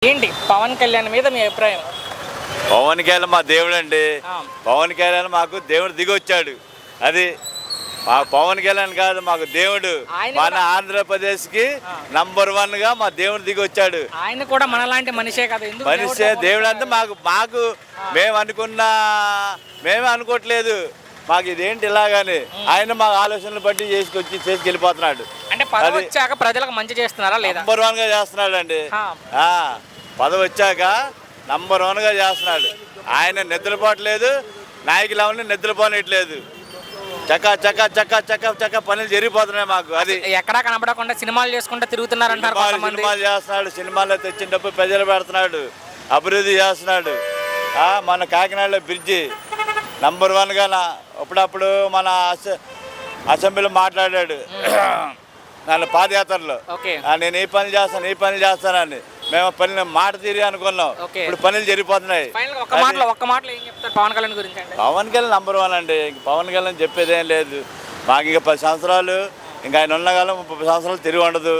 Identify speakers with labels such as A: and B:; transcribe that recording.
A: ఏంటి పవన్ కళ్యాణ్ మీద మీ అభిప్రాయం?
B: పవన్ కళ్యాణ్ మా దేవుడు అండి.
A: ఆ,
B: పవన్ కళ్యాణ్ మాకు దేవుడు దిగొచ్చాడు. అది మా పవన్ కళ్యాణ్ కాదు, మాకు దేవుడు.
A: ఆయన
B: మన
A: కూడా-
B: ఆంధ్రప్రదేశ్కి #1 గా మా దేవుడు దిగొచ్చాడు.
A: ఆయన కూడా మనలాంటి మనిషే కదా, ఎందుకు
B: మనిషే దేవుడు అంతా మాకు మేము మేమే అనుకోవట్లేదు. మాకు ఇదేంటి ఇలాగని ఆయన మా ఆలోచనలు బట్టి చేసుకెళ్ళిపోతున్నాడు.
A: అంటే పదవి వచ్చాక ప్రజలకు మంచి చేస్తున్నారా లేదా?
B: #1 గా చేస్తున్నాడు అండి. పదవి వచ్చాక #1 గా చేస్తున్నాడు. ఆయన నిద్రపోవట్లేదు, నాయకులు ఎవరిని నిద్రపోనట్లేదు. చక్క చక్క చక్క చక్క చక్క పనులు జరిగిపోతున్నాయి మాకు. అది
A: ఎక్కడా కనపడకుండా సినిమాలు చేసుకుంటూ తిరుగుతున్నారంటారు కొంతమంది.
B: సినిమాలు చేస్తున్నాడు, సినిమాల్లో తెచ్చిన డబ్బు ప్రజలు పెడుతున్నాడు, అభివృద్ధి చేస్తున్నాడు. మన కాకినాడలో బ్రిడ్జి #1 గా అప్పుడప్పుడు మన అసెంబ్లీలో మాట్లాడాడు నన్ను పాదయాత్రలో.
A: ఓకే.
B: నేను ఈ పని చేస్తానని మేము మాట తీరి అనుకున్నాం.
A: ఓకే.
B: ఇప్పుడు పనులు జరిగిపోతున్నాయి.
A: ఫైనల్ ఒక్క మాటలో ఏం చెప్తారు పవన్ కళ్యాణ్ గురించి? అంటే
B: పవన్ కళ్యాణ్ #1 అండి. ఇంక పవన్ కళ్యాణ్ చెప్పేది ఏం లేదు. మాకు ఇంకా 10 సంవత్సరాలు, ఇంకా ఆయన ఉన్న కాలం 30 సంవత్సరాలు తిరిగి ఉండదు.